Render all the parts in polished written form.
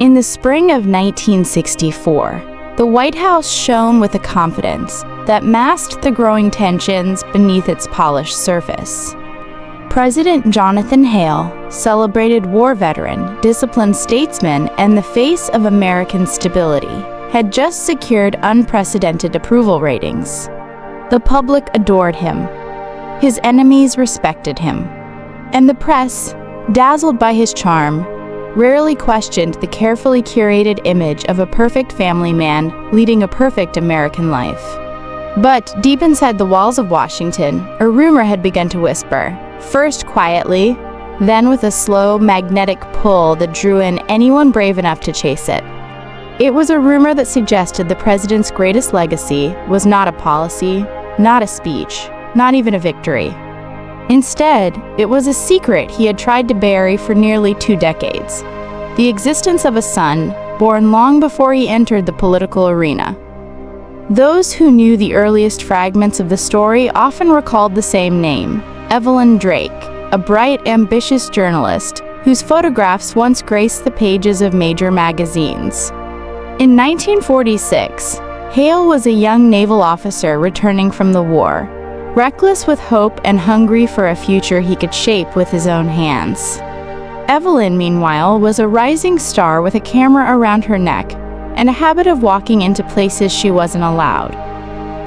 In the spring of 1964, the White House shone with a confidence that masked the growing tensions beneath its polished surface. President Jonathan Hale, celebrated war veteran, disciplined statesman, and the face of American stability, had just secured unprecedented approval ratings. The public adored him. His enemies respected him. And the press, dazzled by his charm, rarely questioned the carefully curated image of a perfect family man leading a perfect American life. But deep inside the walls of Washington, a rumor had begun to whisper, first quietly, then with a slow, magnetic pull that drew in anyone brave enough to chase it. It was a rumor that suggested the president's greatest legacy was not a policy, not a speech, not even a victory. Instead, it was a secret he had tried to bury for nearly 2 decades, the existence of a son born long before he entered the political arena. Those who knew the earliest fragments of the story often recalled the same name, Evelyn Drake, a bright, ambitious journalist whose photographs once graced the pages of major magazines. In 1946, Hale was a young naval officer returning from the war, reckless with hope and hungry for a future he could shape with his own hands. Evelyn, meanwhile, was a rising star with a camera around her neck and a habit of walking into places she wasn't allowed.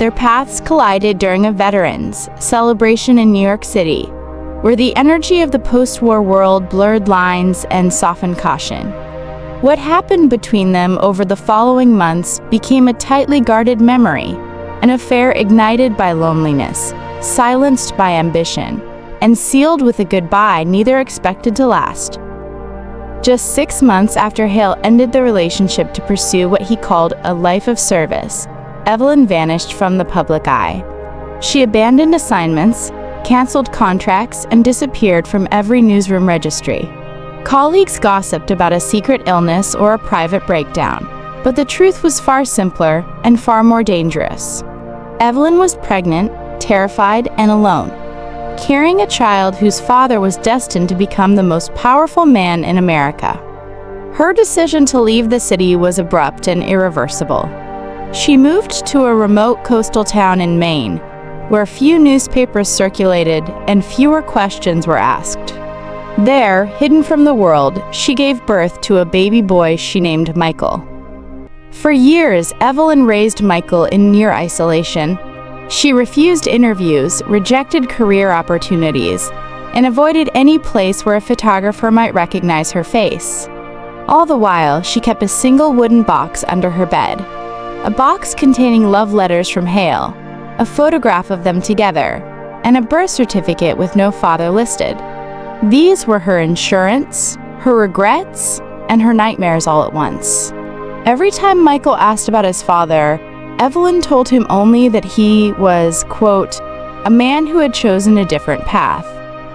Their paths collided during a veterans celebration in New York City, where the energy of the post-war world blurred lines and softened caution. What happened between them over the following months became a tightly guarded memory, an affair ignited by loneliness, silenced by ambition, and sealed with a goodbye neither expected to last. Just 6 months after Hale ended the relationship to pursue what he called a life of service, Evelyn vanished from the public eye. She abandoned assignments, canceled contracts, and disappeared from every newsroom registry. Colleagues gossiped about a secret illness or a private breakdown, but the truth was far simpler and far more dangerous. Evelyn was pregnant, terrified, and alone, carrying a child whose father was destined to become the most powerful man in America. Her decision to leave the city was abrupt and irreversible. She moved to a remote coastal town in Maine, where few newspapers circulated and fewer questions were asked. There, hidden from the world, she gave birth to a baby boy she named Michael. For years, Evelyn raised Michael in near isolation. She refused interviews, rejected career opportunities, and avoided any place where a photographer might recognize her face. All the while, she kept a single wooden box under her bed, a box containing love letters from Hale, a photograph of them together, and a birth certificate with no father listed. These were her insurance, her regrets, and her nightmares all at once. Every time Michael asked about his father, Evelyn told him only that he was, quote, a man who had chosen a different path.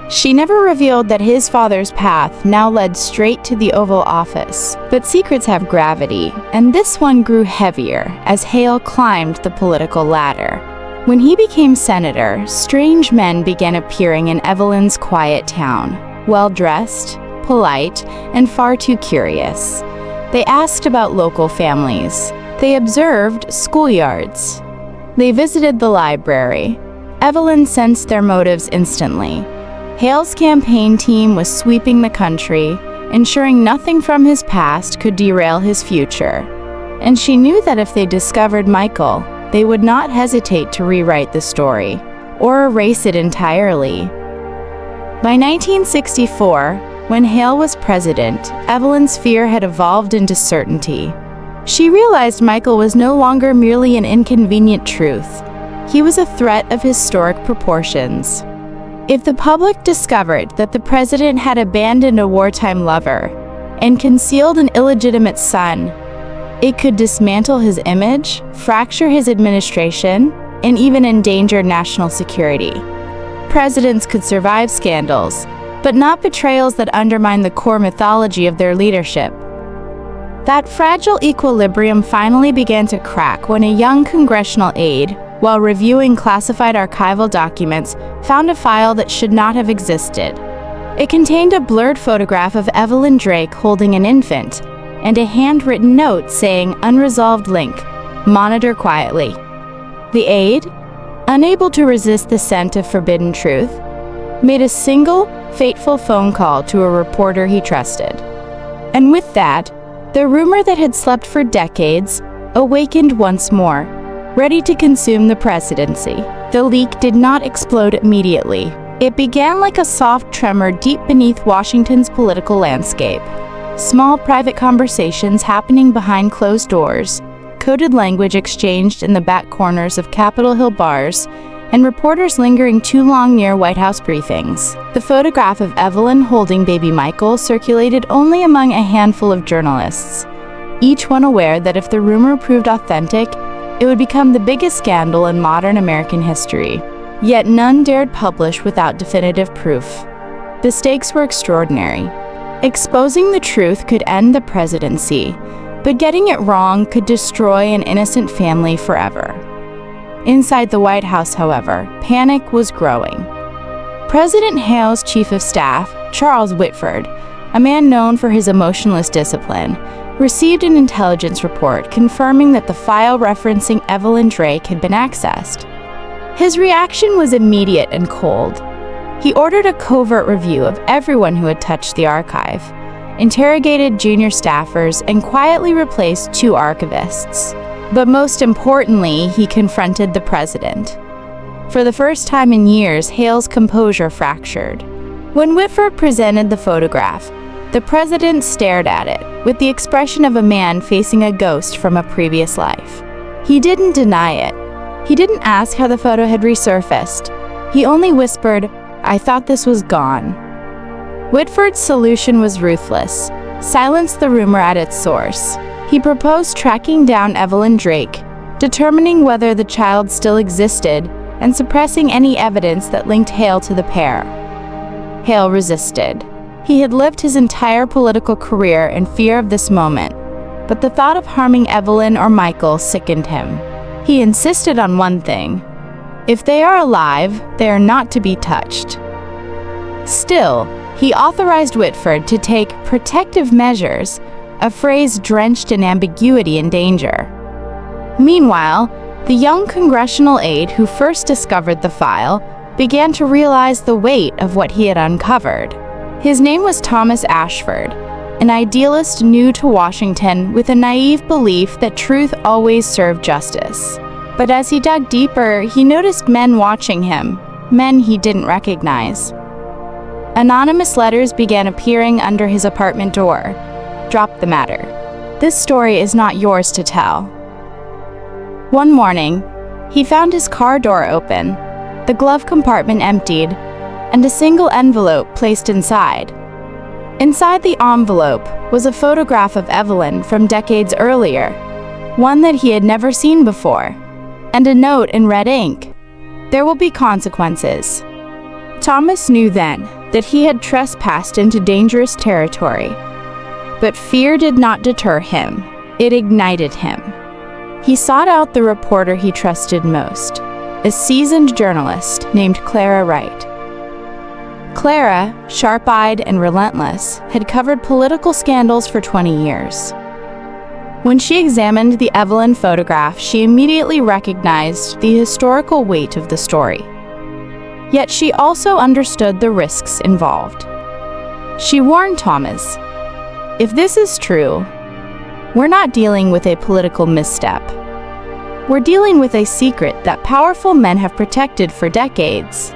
She never revealed that his father's path now led straight to the Oval Office. But secrets have gravity, and this one grew heavier as Hale climbed the political ladder. When he became senator, strange men began appearing in Evelyn's quiet town, well-dressed, polite, and far too curious. They asked about local families. They observed schoolyards. They visited the library. Evelyn sensed their motives instantly. Hale's campaign team was sweeping the country, ensuring nothing from his past could derail his future. And she knew that if they discovered Michael, they would not hesitate to rewrite the story, or erase it entirely. By 1964, when Hale was president, Evelyn's fear had evolved into certainty. She realized Michael was no longer merely an inconvenient truth. He was a threat of historic proportions. If the public discovered that the president had abandoned a wartime lover and concealed an illegitimate son, it could dismantle his image, fracture his administration, and even endanger national security. Presidents could survive scandals, but not betrayals that undermine the core mythology of their leadership. That fragile equilibrium finally began to crack when a young congressional aide, while reviewing classified archival documents, found a file that should not have existed. It contained a blurred photograph of Evelyn Drake holding an infant, and a handwritten note saying "Unresolved link. Monitor quietly." The aide, unable to resist the scent of forbidden truth, made a single, fateful phone call to a reporter he trusted. And with that, the rumor that had slept for decades awakened once more, ready to consume the presidency. The leak did not explode immediately. It began like a soft tremor deep beneath Washington's political landscape. Small private conversations happening behind closed doors, coded language exchanged in the back corners of Capitol Hill bars, and reporters lingering too long near White House briefings. The photograph of Evelyn holding baby Michael circulated only among a handful of journalists, each one aware that if the rumor proved authentic, it would become the biggest scandal in modern American history. Yet none dared publish without definitive proof. The stakes were extraordinary. Exposing the truth could end the presidency, but getting it wrong could destroy an innocent family forever. Inside the White House, however, panic was growing. President Hale's chief of staff, Charles Whitford, a man known for his emotionless discipline, received an intelligence report confirming that the file referencing Evelyn Drake had been accessed. His reaction was immediate and cold. He ordered a covert review of everyone who had touched the archive, interrogated junior staffers, and quietly replaced 2 archivists. But most importantly, he confronted the president. For the first time in years, Hale's composure fractured. When Whitford presented the photograph, the president stared at it with the expression of a man facing a ghost from a previous life. He didn't deny it. He didn't ask how the photo had resurfaced. He only whispered, "I thought this was gone." Whitford's solution was ruthless: silence the rumor at its source. He proposed tracking down Evelyn Drake, determining whether the child still existed, and suppressing any evidence that linked Hale to the pair. Hale resisted. He had lived his entire political career in fear of this moment, but the thought of harming Evelyn or Michael sickened him. He insisted on one thing: if they are alive, they are not to be touched. Still, he authorized Whitford to take protective measures, a phrase drenched in ambiguity and danger. Meanwhile, the young congressional aide who first discovered the file began to realize the weight of what he had uncovered. His name was Thomas Ashford, an idealist new to Washington with a naive belief that truth always served justice. But as he dug deeper, he noticed men watching him, men he didn't recognize. Anonymous letters began appearing under his apartment door. "Drop the matter. This story is not yours to tell." One morning, he found his car door open, the glove compartment emptied, and a single envelope placed inside. Inside the envelope was a photograph of Evelyn from decades earlier, one that he had never seen before, and a note in red ink: "There will be consequences." Thomas knew then that he had trespassed into dangerous territory. But fear did not deter him. It ignited him. He sought out the reporter he trusted most, a seasoned journalist named Clara Wright. Clara, sharp-eyed and relentless, had covered political scandals for 20 years. When she examined the Evelyn photograph, she immediately recognized the historical weight of the story. Yet she also understood the risks involved. She warned Thomas, "If this is true, we're not dealing with a political misstep. We're dealing with a secret that powerful men have protected for decades."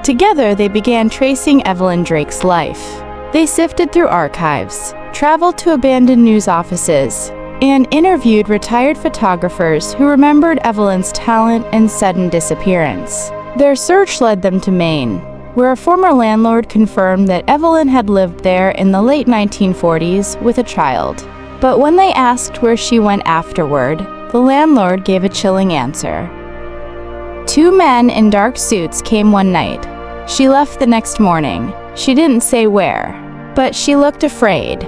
Together, they began tracing Evelyn Drake's life. They sifted through archives, traveled to abandoned news offices, and interviewed retired photographers who remembered Evelyn's talent and sudden disappearance. Their search led them to Maine, where a former landlord confirmed that Evelyn had lived there in the late 1940s with a child. But when they asked where she went afterward, the landlord gave a chilling answer. 2 men in dark suits came one night. She left the next morning. She didn't say where, but she looked afraid.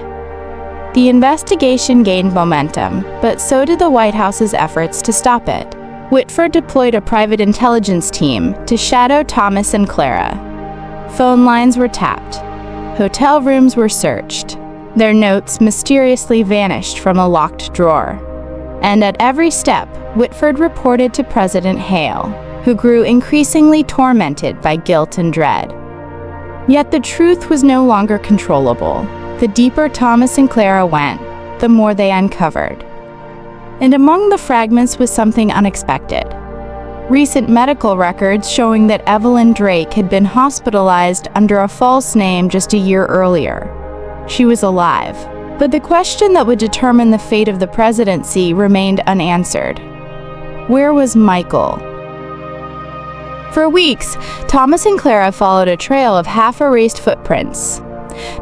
The investigation gained momentum, but so did the White House's efforts to stop it. Whitford deployed a private intelligence team to shadow Thomas and Clara. Phone lines were tapped. Hotel rooms were searched. Their notes mysteriously vanished from a locked drawer. And at every step, Whitford reported to President Hale, who grew increasingly tormented by guilt and dread. Yet the truth was no longer controllable. The deeper Thomas and Clara went, the more they uncovered. And among the fragments was something unexpected. Recent medical records showing that Evelyn Drake had been hospitalized under a false name just a year earlier. She was alive, but the question that would determine the fate of the presidency remained unanswered. Where was Michael? For weeks, Thomas and Clara followed a trail of half-erased footprints.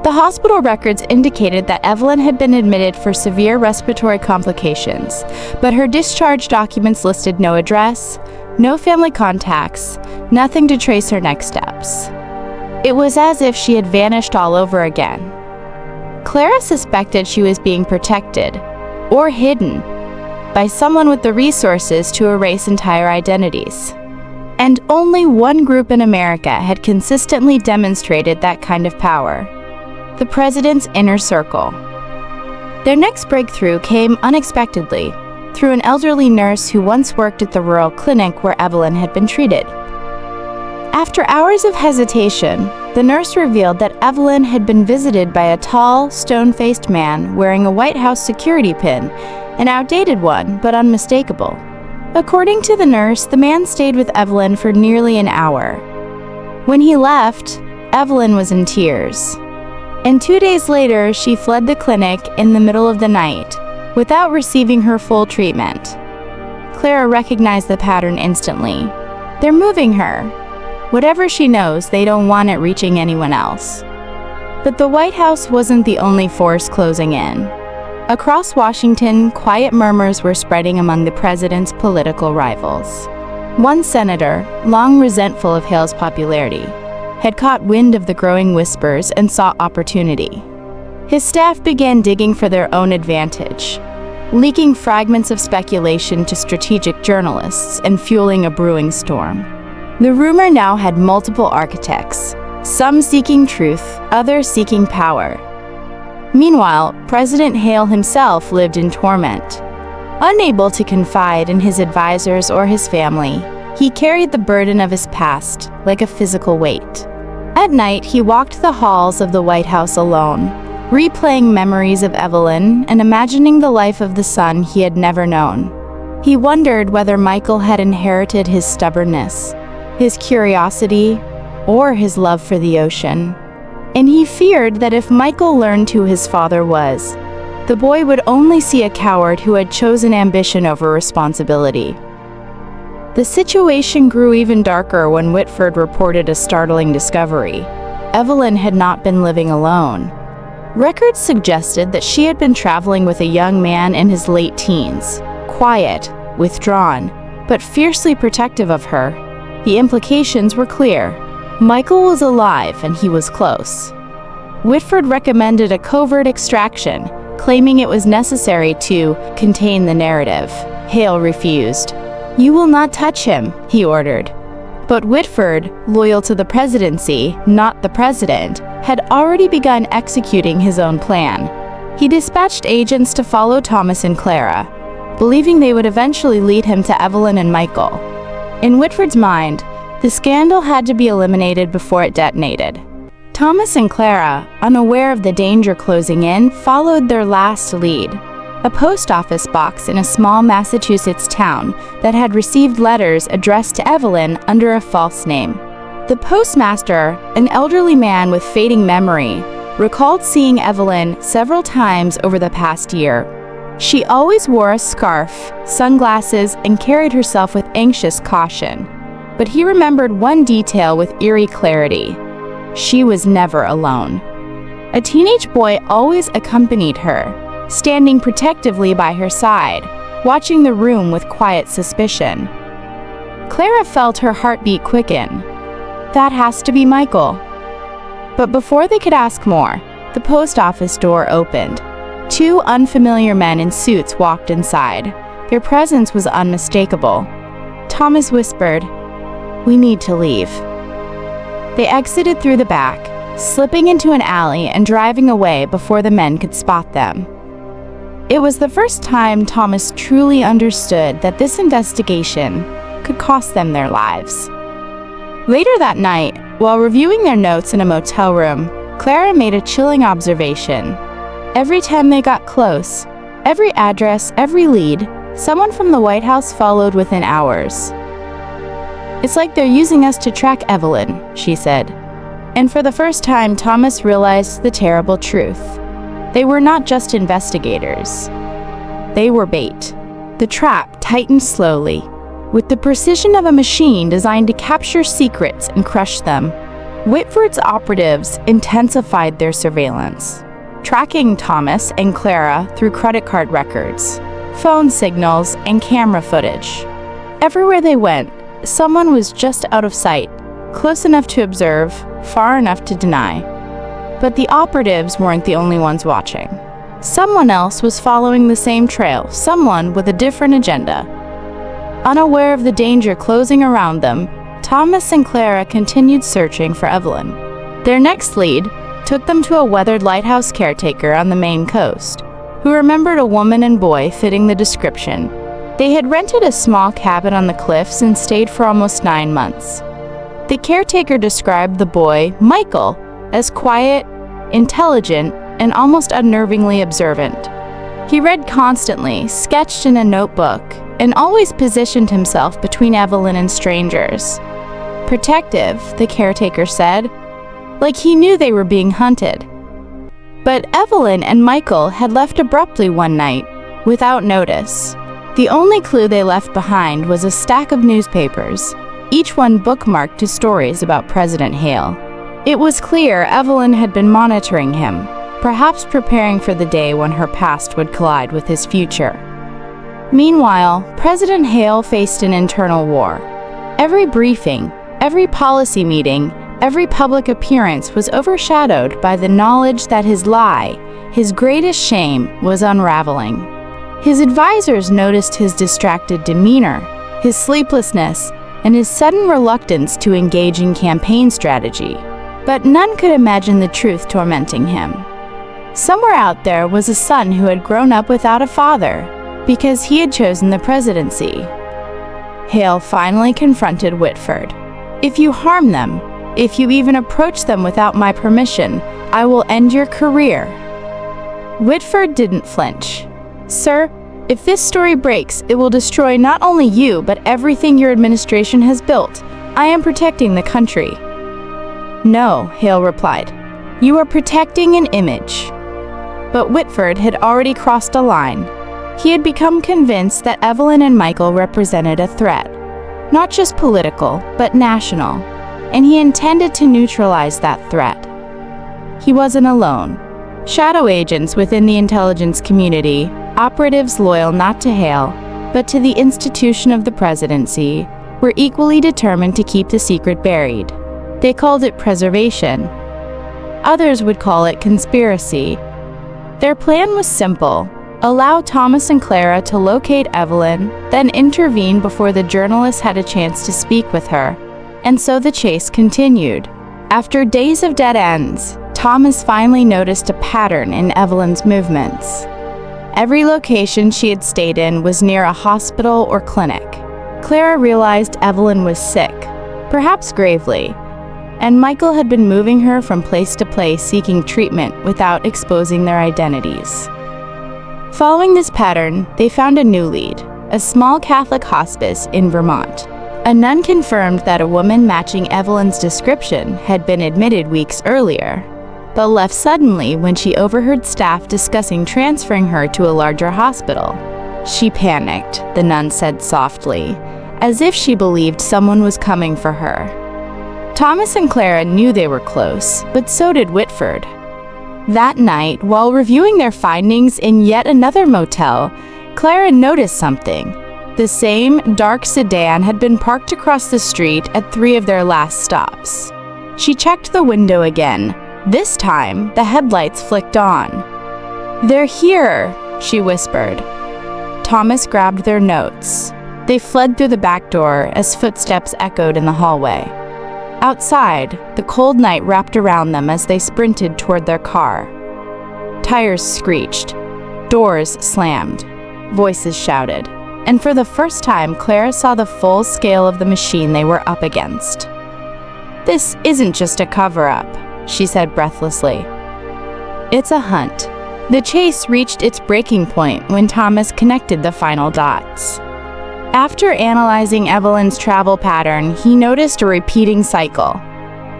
The hospital records indicated that Evelyn had been admitted for severe respiratory complications, but her discharge documents listed no address, no family contacts, nothing to trace her next steps. It was as if she had vanished all over again. Clara suspected she was being protected, or hidden, by someone with the resources to erase entire identities. And only one group in America had consistently demonstrated that kind of power: the president's inner circle. Their next breakthrough came unexpectedly, through an elderly nurse who once worked at the rural clinic where Evelyn had been treated. After hours of hesitation, the nurse revealed that Evelyn had been visited by a tall, stone-faced man wearing a White House security pin, an outdated one, but unmistakable. According to the nurse, the man stayed with Evelyn for nearly an hour. When he left, Evelyn was in tears. And 2 days later, she fled the clinic in the middle of the night, without receiving her full treatment. Clara recognized the pattern instantly. They're moving her. Whatever she knows, they don't want it reaching anyone else. But the White House wasn't the only force closing in. Across Washington, quiet murmurs were spreading among the president's political rivals. One senator, long resentful of Hale's popularity, had caught wind of the growing whispers and saw opportunity. His staff began digging for their own advantage, leaking fragments of speculation to strategic journalists and fueling a brewing storm. The rumor now had multiple architects, some seeking truth, others seeking power. Meanwhile, President Hale himself lived in torment. Unable to confide in his advisors or his family, he carried the burden of his past like a physical weight. At night, he walked the halls of the White House alone, replaying memories of Evelyn and imagining the life of the son he had never known. He wondered whether Michael had inherited his stubbornness, his curiosity, or his love for the ocean. And he feared that if Michael learned who his father was, the boy would only see a coward who had chosen ambition over responsibility. The situation grew even darker when Whitford reported a startling discovery. Evelyn had not been living alone. Records suggested that she had been traveling with a young man in his late teens, quiet, withdrawn, but fiercely protective of her. The implications were clear. Michael was alive and he was close. Whitford recommended a covert extraction, claiming it was necessary to contain the narrative. Hale refused. "You will not touch him," he ordered. But Whitford, loyal to the presidency, not the president, had already begun executing his own plan. He dispatched agents to follow Thomas and Clara, believing they would eventually lead him to Evelyn and Michael. In Whitford's mind, the scandal had to be eliminated before it detonated. Thomas and Clara, unaware of the danger closing in, followed their last lead: a post office box in a small Massachusetts town that had received letters addressed to Evelyn under a false name. The postmaster, an elderly man with fading memory, recalled seeing Evelyn several times over the past year. She always wore a scarf, sunglasses, and carried herself with anxious caution. But he remembered one detail with eerie clarity: she was never alone. A teenage boy always accompanied her, standing protectively by her side, watching the room with quiet suspicion. Clara felt her heartbeat quicken. That has to be Michael. But before they could ask more, the post office door opened. Two unfamiliar men in suits walked inside. Their presence was unmistakable. Thomas whispered, "We need to leave." They exited through the back, slipping into an alley and driving away before the men could spot them. It was the first time Thomas truly understood that this investigation could cost them their lives. Later that night, while reviewing their notes in a motel room, Clara made a chilling observation. Every time they got close, every address, every lead, someone from the White House followed within hours. "It's like they're using us to track Evelyn," she said. And for the first time, Thomas realized the terrible truth. They were not just investigators. They were bait. The trap tightened slowly, with the precision of a machine designed to capture secrets and crush them. Whitford's operatives intensified their surveillance, tracking Thomas and Clara through credit card records, phone signals, and camera footage. Everywhere they went, someone was just out of sight, close enough to observe, far enough to deny. But the operatives weren't the only ones watching. Someone else was following the same trail, someone with a different agenda. Unaware of the danger closing around them, Thomas and Clara continued searching for Evelyn. Their next lead took them to a weathered lighthouse caretaker on the Maine coast, who remembered a woman and boy fitting the description. They had rented a small cabin on the cliffs and stayed for almost 9 months. The caretaker described the boy, Michael, as quiet, intelligent, and almost unnervingly observant. He read constantly, sketched in a notebook, and always positioned himself between Evelyn and strangers. Protective, the caretaker said, like he knew they were being hunted. But Evelyn and Michael had left abruptly one night, without notice. The only clue they left behind was a stack of newspapers, each one bookmarked to stories about President Hale. It was clear Evelyn had been monitoring him, perhaps preparing for the day when her past would collide with his future. Meanwhile, President Hale faced an internal war. Every briefing, every policy meeting, every public appearance was overshadowed by the knowledge that his lie, his greatest shame, was unraveling. His advisors noticed his distracted demeanor, his sleeplessness, and his sudden reluctance to engage in campaign strategy. But none could imagine the truth tormenting him. Somewhere out there was a son who had grown up without a father because he had chosen the presidency. Hale finally confronted Whitford. "If you harm them, if you even approach them without my permission, I will end your career." Whitford didn't flinch. "Sir, if this story breaks, it will destroy not only you, but everything your administration has built. I am protecting the country." "No," Hale replied. "You are protecting an image." But Whitford had already crossed a line. He had become convinced that Evelyn and Michael represented a threat, not just political, but national, and he intended to neutralize that threat. He wasn't alone. Shadow agents within the intelligence community, operatives loyal not to Hale, but to the institution of the presidency, were equally determined to keep the secret buried. They called it preservation. Others would call it conspiracy. Their plan was simple: allow Thomas and Clara to locate Evelyn, then intervene before the journalists had a chance to speak with her. And so the chase continued. After days of dead ends, Thomas finally noticed a pattern in Evelyn's movements. Every location she had stayed in was near a hospital or clinic. Clara realized Evelyn was sick, perhaps gravely, and Michael had been moving her from place to place seeking treatment without exposing their identities. Following this pattern, they found a new lead, a small Catholic hospice in Vermont. A nun confirmed that a woman matching Evelyn's description had been admitted weeks earlier, but left suddenly when she overheard staff discussing transferring her to a larger hospital. She panicked, the nun said softly, as if she believed someone was coming for her. Thomas and Clara knew they were close, but so did Whitford. That night, while reviewing their findings in yet another motel, Clara noticed something. The same dark sedan had been parked across the street at 3 of their last stops. She checked the window again. This time, the headlights flicked on. "They're here," she whispered. Thomas grabbed their notes. They fled through the back door as footsteps echoed in the hallway. Outside, the cold night wrapped around them as they sprinted toward their car. Tires screeched. Doors slammed. Voices shouted. And for the first time, Clara saw the full scale of the machine they were up against. "This isn't just a cover-up," she said breathlessly. "It's a hunt." The chase reached its breaking point when Thomas connected the final dots. After analyzing Evelyn's travel pattern, he noticed a repeating cycle.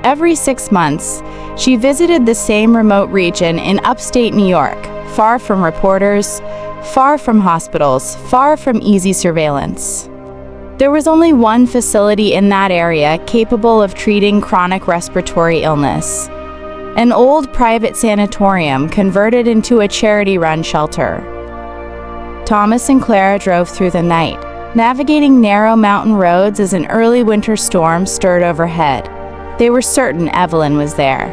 Every 6 months, she visited the same remote region in upstate New York, far from reporters, far from hospitals, far from easy surveillance. There was only one facility in that area capable of treating chronic respiratory illness. An old private sanatorium converted into a charity-run shelter. Thomas and Clara drove through the night, navigating narrow mountain roads as an early winter storm stirred overhead. They were certain Evelyn was there.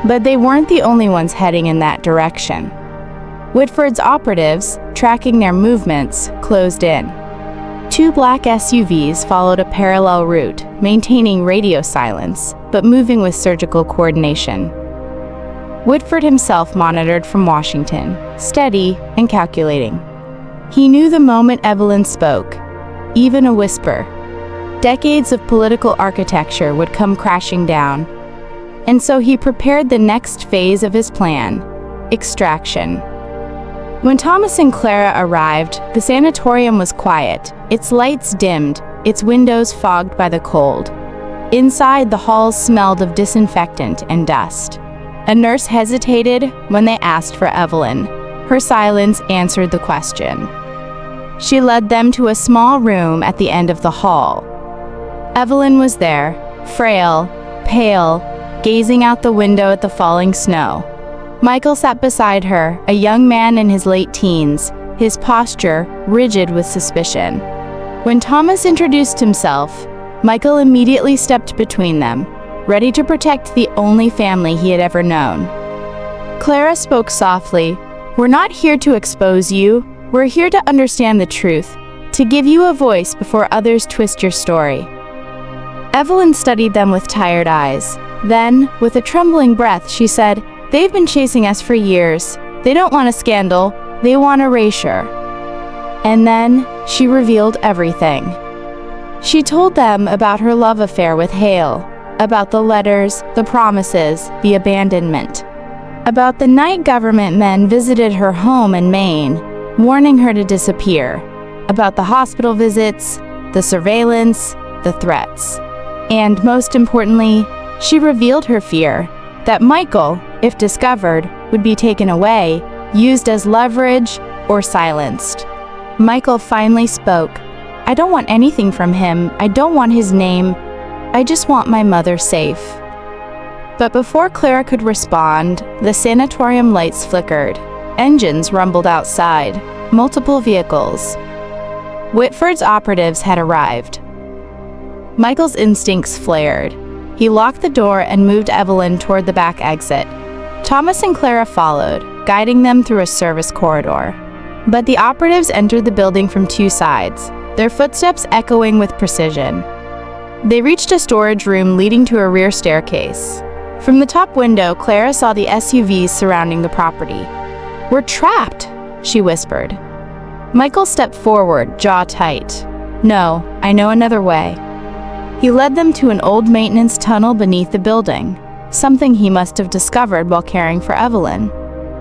But they weren't the only ones heading in that direction. Whitford's operatives, tracking their movements, closed in. 2 black SUVs followed a parallel route, maintaining radio silence, but moving with surgical coordination. Whitford himself monitored from Washington, steady and calculating. He knew the moment Evelyn spoke, even a whisper, decades of political architecture would come crashing down. And so he prepared the next phase of his plan, extraction. When Thomas and Clara arrived, the sanatorium was quiet, its lights dimmed, its windows fogged by the cold. Inside, the halls smelled of disinfectant and dust. A nurse hesitated when they asked for Evelyn. Her silence answered the question. She led them to a small room at the end of the hall. Evelyn was there, frail, pale, gazing out the window at the falling snow. Michael sat beside her, a young man in his late teens, his posture rigid with suspicion. When Thomas introduced himself, Michael immediately stepped between them, ready to protect the only family he had ever known. Clara spoke softly. "We're not here to expose you. We're here to understand the truth, to give you a voice before others twist your story." Evelyn studied them with tired eyes. Then, with a trembling breath, she said, "They've been chasing us for years. They don't want a scandal. They want erasure." And then, she revealed everything. She told them about her love affair with Hale, about the letters, the promises, the abandonment, about the night government men visited her home in Maine, warning her to disappear, about the hospital visits, the surveillance, the threats. And most importantly, she revealed her fear that Michael, if discovered, would be taken away, used as leverage, or silenced. Michael finally spoke. "I don't want anything from him. I don't want his name. I just want my mother safe." But before Clara could respond, the sanatorium lights flickered. Engines rumbled outside. Multiple vehicles. Whitford's operatives had arrived. Michael's instincts flared. He locked the door and moved Evelyn toward the back exit. Thomas and Clara followed, guiding them through a service corridor. But the operatives entered the building from 2 sides, their footsteps echoing with precision. They reached a storage room leading to a rear staircase. From the top window, Clara saw the SUVs surrounding the property. "We're trapped," she whispered. Michael stepped forward, jaw tight. "No, I know another way." He led them to an old maintenance tunnel beneath the building, something he must have discovered while caring for Evelyn.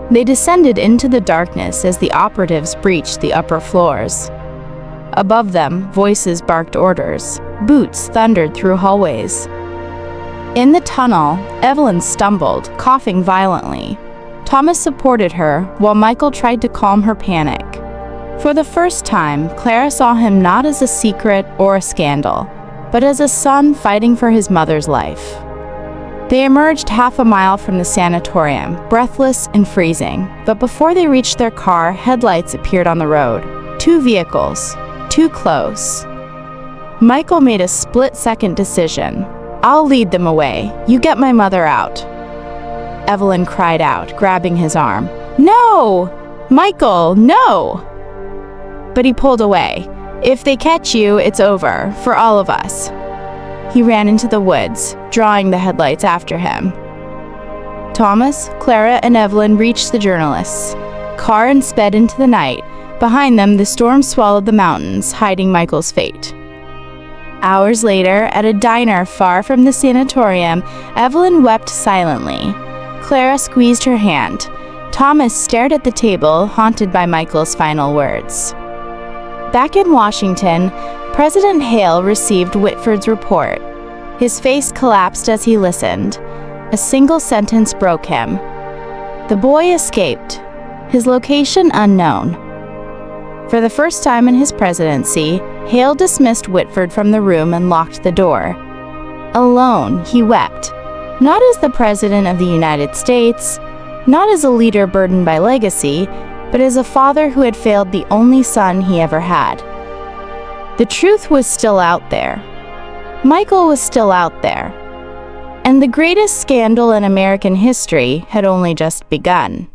They descended into the darkness as the operatives breached the upper floors. Above them, voices barked orders. Boots thundered through hallways. In the tunnel, Evelyn stumbled, coughing violently. Thomas supported her, while Michael tried to calm her panic. For the first time, Clara saw him not as a secret or a scandal, but as a son fighting for his mother's life. They emerged half a mile from the sanatorium, breathless and freezing, but before they reached their car, headlights appeared on the road. 2 vehicles, too close. Michael made a split-second decision. "I'll lead them away. You get my mother out." Evelyn cried out, grabbing his arm. "No! Michael, no!" But he pulled away. "If they catch you, it's over, for all of us." he ran into the woods, drawing the headlights after him. Thomas, Clara, and Evelyn reached the journalists. Car and sped into the night. Behind them, the storm swallowed the mountains, hiding Michael's fate. Hours later, at a diner far from the sanatorium, Evelyn wept silently. Clara squeezed her hand. Thomas stared at the table, haunted by Michael's final words. Back in Washington, President Hale received Whitford's report. His face collapsed as he listened. A single sentence broke him. The boy escaped, his location unknown. For the first time in his presidency, Hale dismissed Whitford from the room and locked the door. Alone, he wept, not as the President of the United States, not as a leader burdened by legacy, but as a father who had failed the only son he ever had. The truth was still out there. Michael was still out there. And the greatest scandal in American history had only just begun.